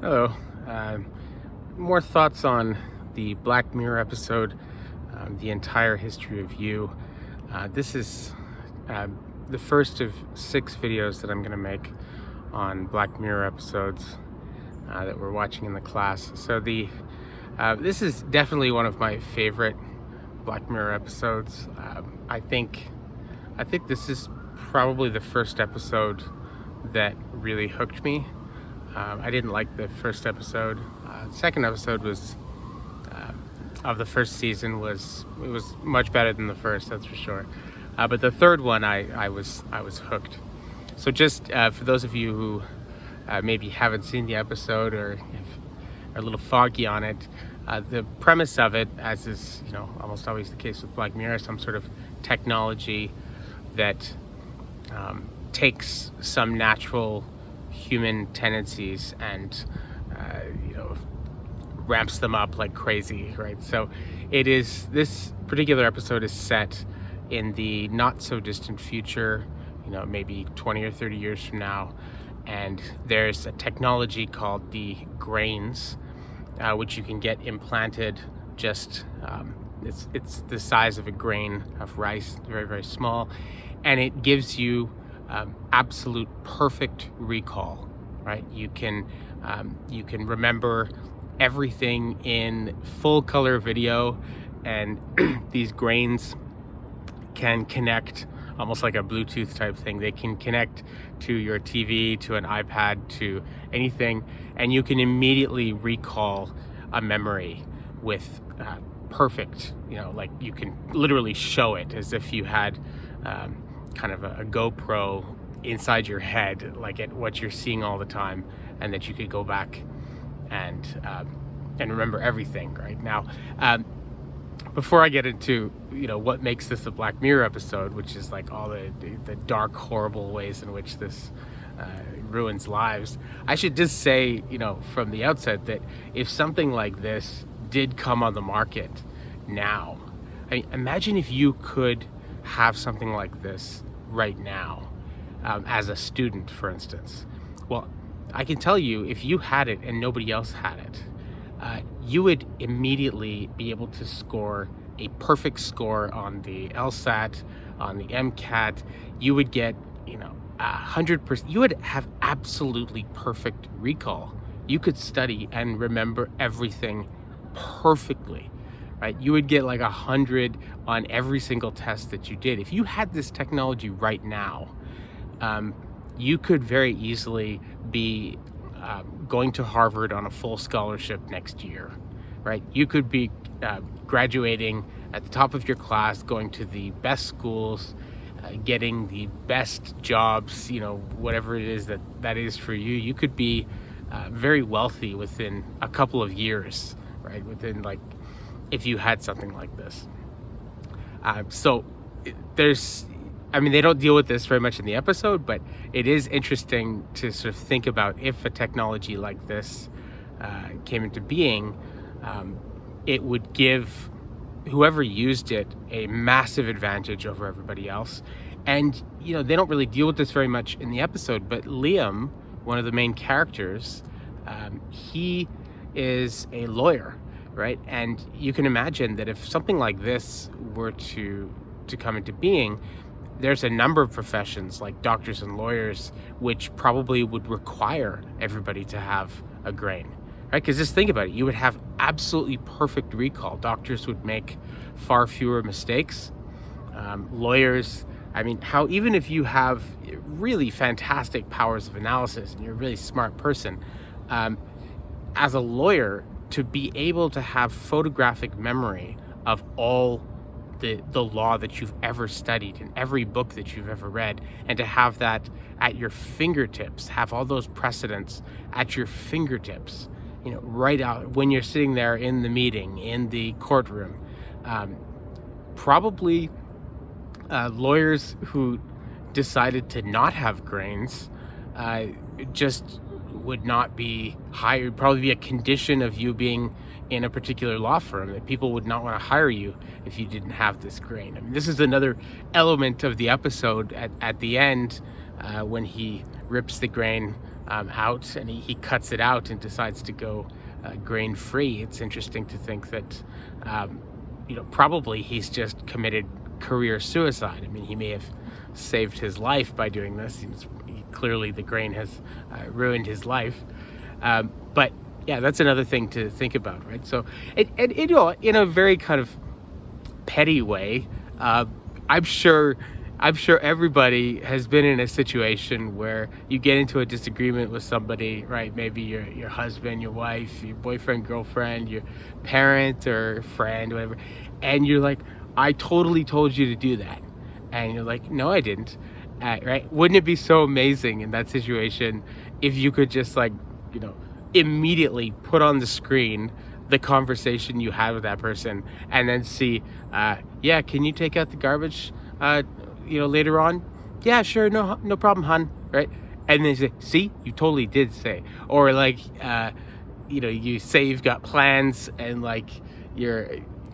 Hello. More thoughts on the Black Mirror episode, The Entire History of You. This is the first of 6 videos that I'm going to make on Black Mirror episodes that we're watching in the class. So this is definitely one of my favorite Black Mirror episodes. I think this is probably the first episode that really hooked me. I didn't like the first episode. The second episode was of the first season was much better than the first, that's for sure. But the third one, I was hooked. So just for those of you who maybe haven't seen the episode or are a little foggy on it, the premise of it, as is almost always the case with Black Mirror, some sort of technology that takes some natural human tendencies and ramps them up like crazy, right? So this particular episode is set in the not so distant future, maybe 20 or 30 years from now, and there's a technology called the grains, which you can get implanted. Just it's the size of a grain of rice, very, very small, and it gives you absolute perfect recall, right? You can remember everything in full color video, and these grains can connect almost like a Bluetooth type thing. They can connect to your TV, to an iPad, to anything, and you can immediately recall a memory with perfect, like you can literally show it as if you had kind of a GoPro inside your head, like at what you're seeing all the time, and that you could go back and remember everything right now. Before I get into what makes this a Black Mirror episode, which is like all the dark, horrible ways in which this ruins lives, I should just say from the outset that if something like this did come on the market now, I mean, imagine if you could have something like this right now, as a student, for instance. Well, I can tell you, if you had it and nobody else had it, you would immediately be able to score a perfect score on the LSAT, on the MCAT. You would get 100%. You would have absolutely perfect recall. You could study and remember everything perfectly, right? You would get like 100 on every single test that you did. If you had this technology right now, you could very easily be going to Harvard on a full scholarship next year, right? You could be graduating at the top of your class, going to the best schools, getting the best jobs, whatever it is that is for you. You could be very wealthy within a couple of years, right? Within if you had something like this. So they don't deal with this very much in the episode, but it is interesting to sort of think about if a technology like this came into being, it would give whoever used it a massive advantage over everybody else. And, they don't really deal with this very much in the episode, but Liam, one of the main characters, he is a lawyer, right? And you can imagine that if something like this were to come into being, there's a number of professions like doctors and lawyers which probably would require everybody to have a grain, right? Because just think about it, you would have absolutely perfect recall. Doctors would make far fewer mistakes. Lawyers, even if you have really fantastic powers of analysis and you're a really smart person, as a lawyer, to be able to have photographic memory of all the law that you've ever studied and every book that you've ever read, and to have that at your fingertips, have all those precedents at your fingertips, right out when you're sitting there in the meeting, in the courtroom. Probably lawyers who decided to not have grains just would not be hired. Probably be a condition of you being in a particular law firm, that people would not want to hire you if you didn't have this grain. This is another element of the episode at the end, when he rips the grain out, and he cuts it out and decides to go grain free. It's interesting to think that probably he's just committed career suicide. I mean, he may have saved his life by doing this. Clearly the grain has ruined his life, but yeah, that's another thing to think about, right? So in a very kind of petty way, I'm sure everybody has been in a situation where you get into a disagreement with somebody, right? Maybe your husband, your wife, your boyfriend, girlfriend, your parent or friend, whatever, and you're like, I totally told you to do that, and you're like, no, I didn't. Right? Wouldn't it be so amazing in that situation if you could just immediately put on the screen the conversation you had with that person, and then see, yeah, can you take out the garbage later on? Yeah, sure, no problem, hon. Right? And then say, see, you totally did say. Or you say you've got plans, and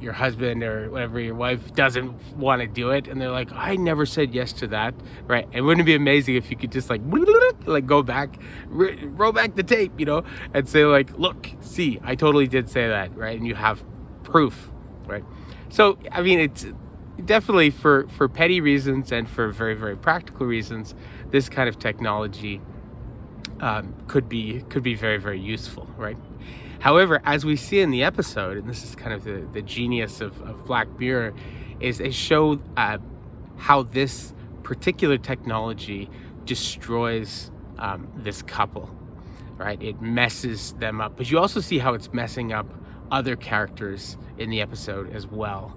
your husband or whatever, your wife doesn't want to do it, and they're like, I never said yes to that, right? And wouldn't it be amazing if you could just go back, roll back the tape, and say look, see, I totally did say that, right? And you have proof, right? So I mean, it's definitely for petty reasons and for very, very practical reasons, this kind of technology could be very, very useful, right? However, as we see in the episode, and this is kind of the genius of Black Mirror, is they show how this particular technology destroys this couple, right? It messes them up. But you also see how it's messing up other characters in the episode as well.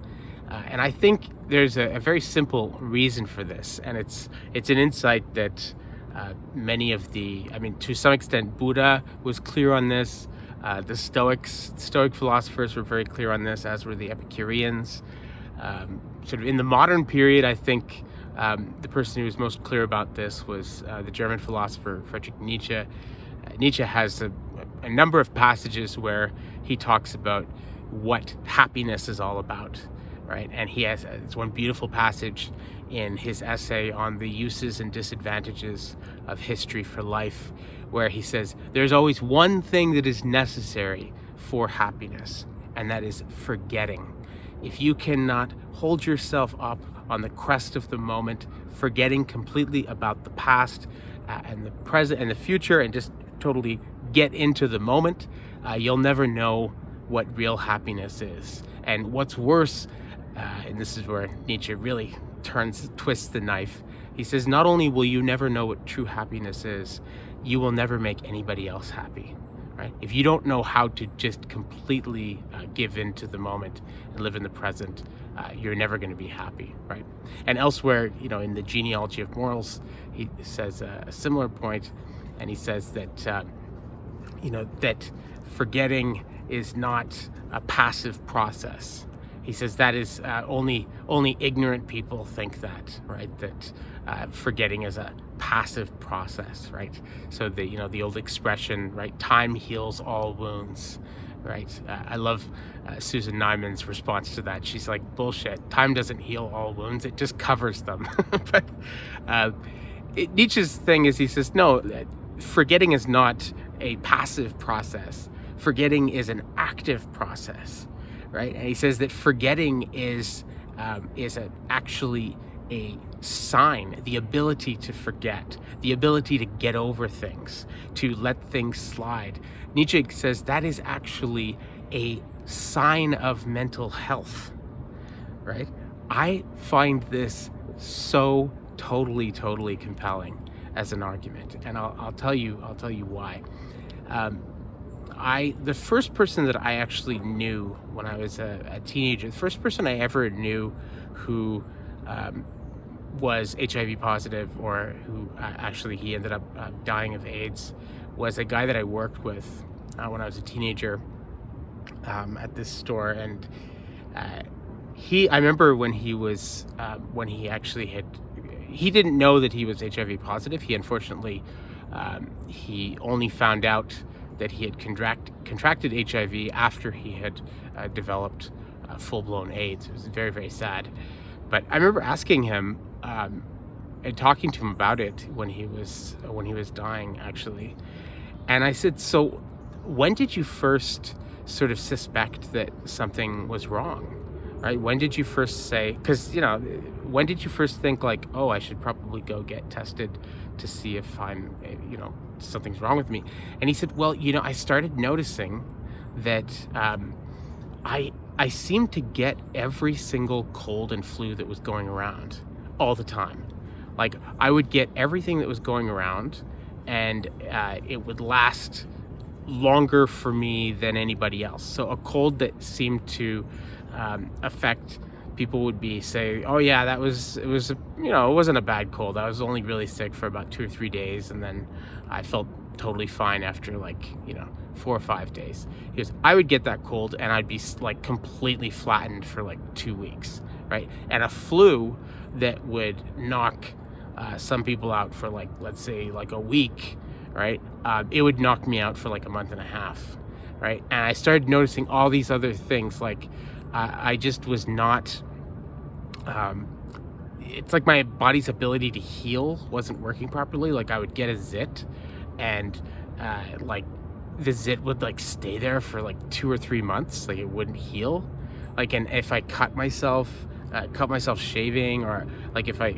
And I think there's a very simple reason for this, and it's an insight that to some extent, Buddha was clear on this. The Stoic philosophers were very clear on this, as were the Epicureans. Sort of in the modern period, I think the person who was most clear about this was the German philosopher Friedrich Nietzsche. Nietzsche has a number of passages where he talks about what happiness is all about, right? And he has it's one beautiful passage in his essay on the uses and disadvantages of history for life, where he says, there's always one thing that is necessary for happiness, and that is forgetting. If you cannot hold yourself up on the crest of the moment, forgetting completely about the past and the present and the future, and just totally get into the moment, you'll never know what real happiness is. And what's worse, and this is where Nietzsche really twists the knife, he says, not only will you never know what true happiness is, you will never make anybody else happy, right? If you don't know how to just completely give in to the moment and live in the present, you're never going to be happy, right? And elsewhere, in the Genealogy of Morals, he says a similar point, and he says that, that forgetting is not a passive process. He says that is only ignorant people think that, right? That forgetting is a passive process, right? So the old expression, right? Time heals all wounds, right? I love Susan Nyman's response to that. She's like, bullshit. Time doesn't heal all wounds; it just covers them. But Nietzsche's thing is, he says, no, forgetting is not a passive process. Forgetting is an active process, right? And he says that forgetting is actually a sign, the ability to forget, the ability to get over things, to let things slide. Nietzsche says that is actually a sign of mental health, right? I find this so totally compelling as an argument, and I'll tell you why. The first person that I actually knew when I was a teenager, the first person I ever knew who was HIV positive, or who actually he ended up dying of AIDS, was a guy that I worked with when I was a teenager at this store. And I remember when he was he didn't know that he was HIV positive. He unfortunately he only found out that he had contracted HIV after he had developed full-blown AIDS. It was very, very sad. But I remember asking him, talking to him about it when he was dying, actually. And I said, so when did you first sort of suspect that something was wrong? Right? When did you first say, because, when did you first think like, oh, I should probably go get tested to see if I'm, something's wrong with me? And he said, well, I started noticing that I seemed to get every single cold and flu that was going around all the time. Like, I would get everything that was going around, and it would last longer for me than anybody else. So a cold that seemed to affect people would be say, oh yeah, it wasn't a bad cold. I was only really sick for about 2 or 3 days, and then I felt totally fine after 4 or 5 days. He goes, I would get that cold and I'd be like completely flattened for like 2 weeks, right? And a flu that would knock some people out for like, let's say like a week, right? It would knock me out for like a month and a half, right? And I started noticing all these other things, like I just was not, it's like my body's ability to heal wasn't working properly. Like I would get a zit, and like the zit would like stay there for like 2 or 3 months, like it wouldn't heal. Like, and if I cut myself shaving, or like if I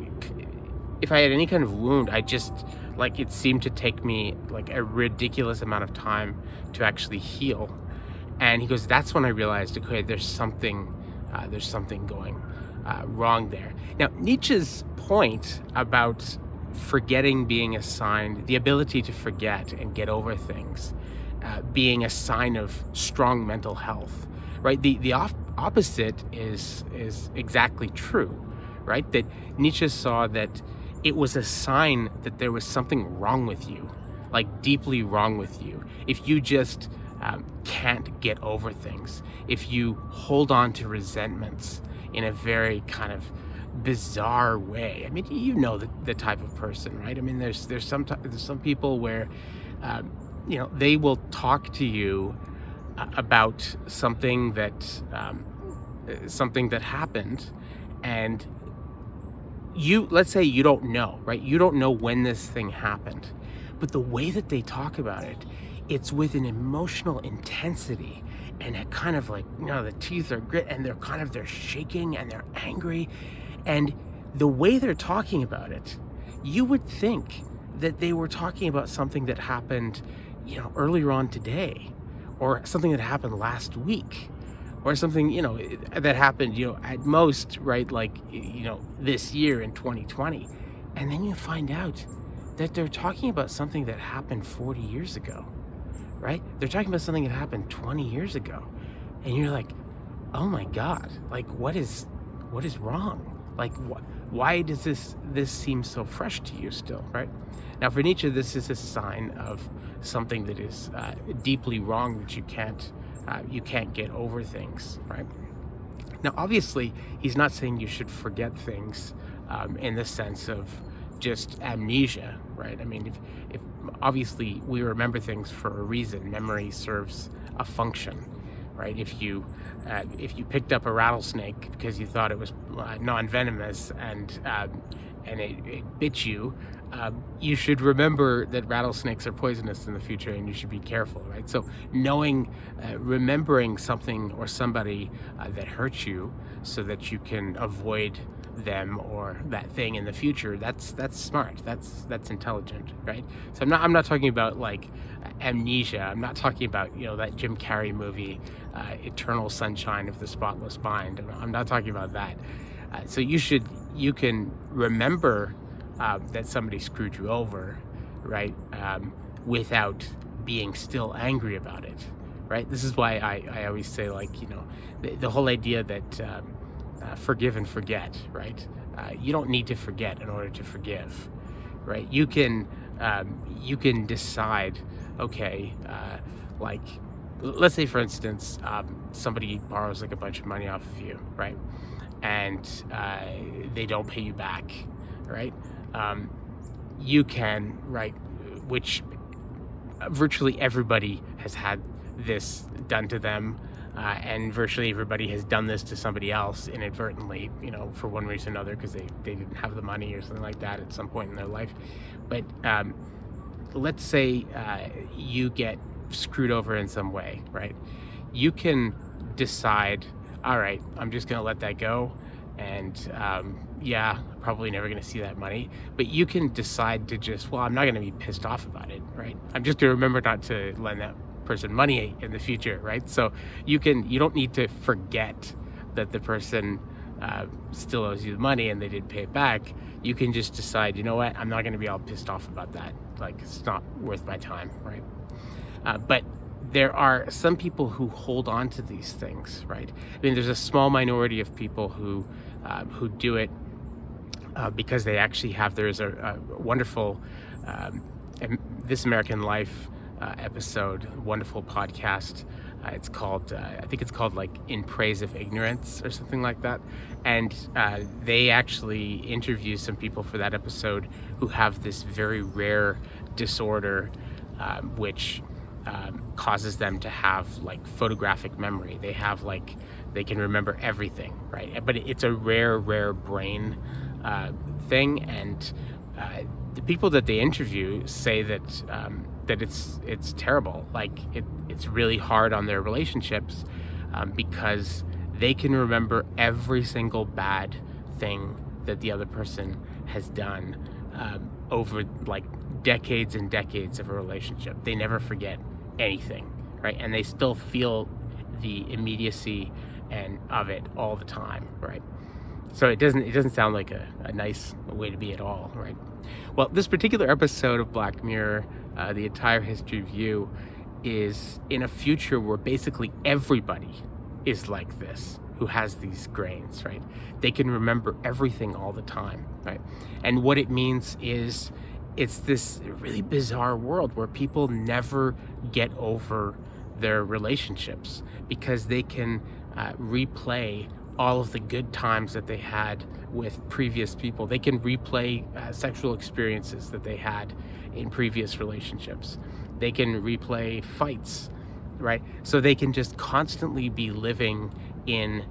had any kind of wound, I just, like, it seemed to take me like a ridiculous amount of time to actually heal. And he goes, that's when I realized, okay, there's something going wrong there. Now, Nietzsche's point about forgetting being a sign, the ability to forget and get over things, being a sign of strong mental health, right? The opposite is exactly true, right? That Nietzsche saw that it was a sign that there was something wrong with you, like deeply wrong with you. If you just can't get over things, if you hold on to resentments in a very kind of bizarre way. I mean, the type of person, right? I mean, there's some people where they will talk to you about something that happened, and let's say you don't know, right? You don't know when this thing happened, but the way that they talk about it, it's with an emotional intensity, and it kind of like, the teeth are grit, and they're shaking, and they're angry. And the way they're talking about it, you would think that they were talking about something that happened, earlier on today, or something that happened last week, or something, that happened, at most, right, like, this year in 2020. And then you find out that they're talking about something that happened 40 years ago, right? They're talking about something that happened 20 years ago. And you're like, oh my God, like, what is wrong? Like, why does this seem so fresh to you still, right? Now, for Nietzsche, this is a sign of something that is deeply wrong, that you can't get over things, right? Now, obviously, he's not saying you should forget things in the sense of just amnesia, right? I mean, if obviously we remember things for a reason. Memory serves a function, right? If you picked up a rattlesnake because you thought it was non-venomous and it bit you, you should remember that rattlesnakes are poisonous in the future, and you should be careful, right? So remembering something or somebody that hurt you so that you can avoid them or that thing in the future, that's smart, that's intelligent, right? So I'm not talking about like amnesia. I'm not talking about that Jim Carrey movie, Eternal Sunshine of the Spotless Mind. I'm not talking about that. So you can remember that somebody screwed you over, right? Without being still angry about it, right? This is why I always say, like, the whole idea that forgive and forget, right? You don't need to forget in order to forgive, right? You can decide, okay, like, let's say, for instance, somebody borrows like a bunch of money off of you, right? And they don't pay you back, right? You can, right, which virtually everybody has had this done to them and virtually everybody has done this to somebody else inadvertently, for one reason or another, because they didn't have the money or something like that at some point in their life. But let's say you get screwed over in some way, right? You can decide, all right, I'm just going to let that go. And yeah, probably never going to see that money. But you can decide to just, well, I'm not going to be pissed off about it, right? I'm just going to remember not to lend that person money in the future, right? So you don't need to forget that the person still owes you the money and they did pay it back. You can just decide, you know what, I'm not going to be all pissed off about that. Like, it's not worth my time, right? But there are some people who hold on to these things, right? I mean, there's a small minority of people who do it because they actually have. There's a wonderful This American Life episode, wonderful podcast. It's called, I think it's called like In Praise of Ignorance or something like that. And they actually interview some people for that episode who have this very rare disorder, which causes them to have like photographic memory. They can remember everything, right? But it's a rare brain thing. And the people that they interview say that it's terrible. Like it's really hard on their relationships because they can remember every single bad thing that the other person has done over like decades and decades of a relationship. They never forget anything, right? And they still feel the immediacy and of it all the time, right? So it doesn't sound like a nice way to be at all, right? Well, this particular episode of Black Mirror, the entire history view, is in a future where basically everybody is like this, who has these grains, right? They can remember everything all the time, right? And what it means is it's this really bizarre world where people never get over their relationships because they can replay all of the good times that they had with previous people. They can replay sexual experiences that they had in previous relationships. They can replay fights, right? So they can just constantly be living in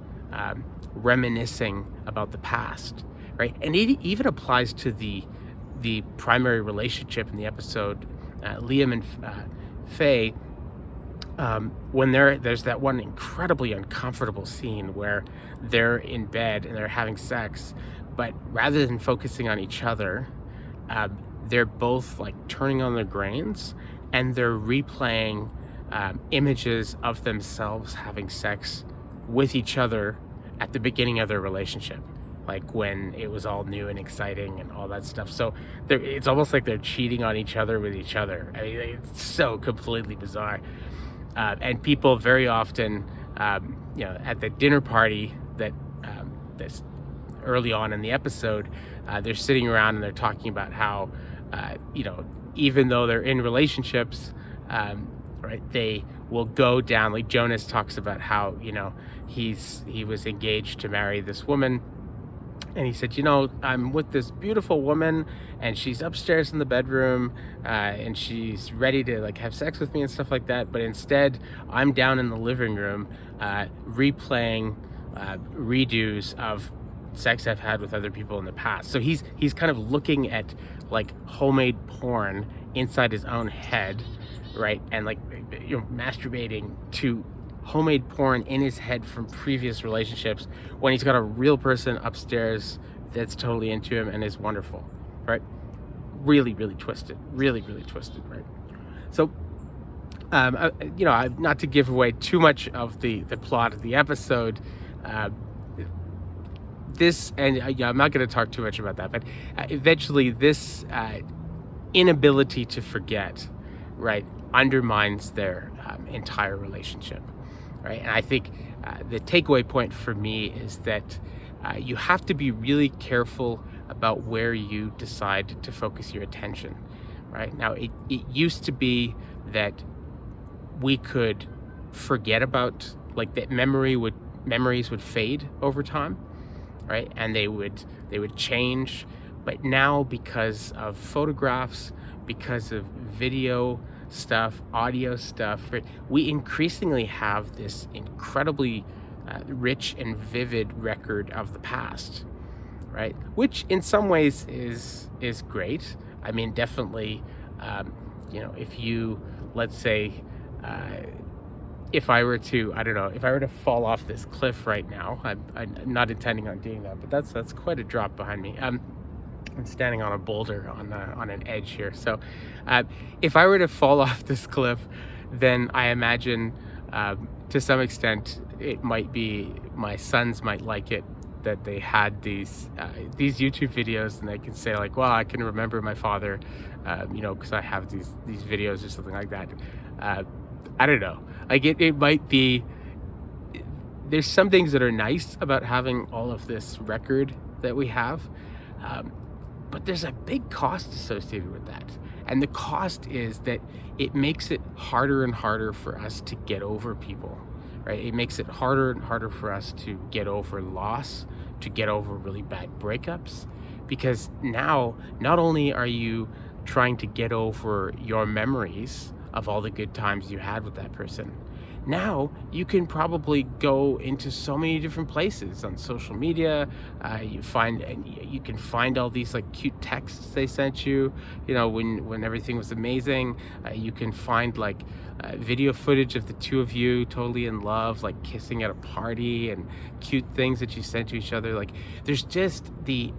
reminiscing about the past, right? And it even applies to the primary relationship in the episode, Liam and Faye, when there's that one incredibly uncomfortable scene where they're in bed and they're having sex, but rather than focusing on each other, they're both like turning on their grains and they're replaying images of themselves having sex with each other at the beginning of their relationship, like when it was all new and exciting and all that stuff. So it's almost like they're cheating on each other with each other. I mean, it's so completely bizarre. And people very often, at the dinner party that's early on in the episode, they're sitting around and they're talking about how, even though they're in relationships, right, they will go down. Like Jonas talks about how, he was engaged to marry this woman. And he said, I'm with this beautiful woman and she's upstairs in the bedroom and she's ready to like have sex with me and stuff like that. But instead, I'm down in the living room replaying redos of sex I've had with other people in the past. So he's kind of looking at like homemade porn inside his own head, right? And like, masturbating to homemade porn in his head from previous relationships when he's got a real person upstairs that's totally into him and is wonderful, right? Really twisted, really twisted, right? So, not to give away too much of the plot of the episode, this, and I'm not going to talk too much about that, but eventually this inability to forget, right, undermines their entire relationship. Right. And I think the takeaway point for me is that you have to be really careful about where you decide to focus your attention. Right. Now, it used to be that we could forget about, like, that memories would fade over time. Right. And they would change. But now, because of photographs, because of video, stuff, audio stuff, right? We increasingly have this incredibly rich and vivid record of the past, right? Which in some ways is great. I mean, definitely, if you, let's say, uh, if I were to, I don't know, if I were to fall off this cliff right now, I'm not intending on doing that, but that's quite a drop behind me. I'm standing on a boulder on an edge here. So, if I were to fall off this cliff, then I imagine, to some extent, it might be my sons might like it that they had these YouTube videos, and they can say like, "Well, I can remember my father," because I have these videos or something like that. I don't know. Like it might be. There's some things that are nice about having all of this record that we have. Um, but there's a big cost associated with that. And the cost is that it makes it harder and harder for us to get over people, right? It makes it harder and harder for us to get over loss, to get over really bad breakups. Because now, not only are you trying to get over your memories of all the good times you had with that person, now you can probably go into so many different places on social media. You can find all these like cute texts they sent you, when everything was amazing. You can find like video footage of the two of you totally in love, like kissing at a party, and cute things that you sent to each other. Like there's just the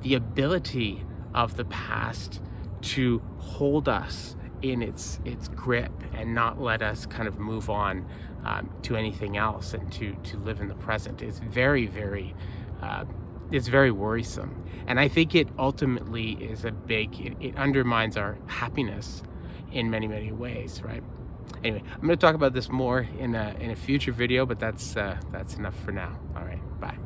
ability of the past to hold us in its grip and not let us kind of move on to anything else, and to live in the present is very, very it's very worrisome. And I think it ultimately is it undermines our happiness in many, many ways, right? Anyway, I'm going to talk about this more in a future video, but that's enough for now. All right, bye.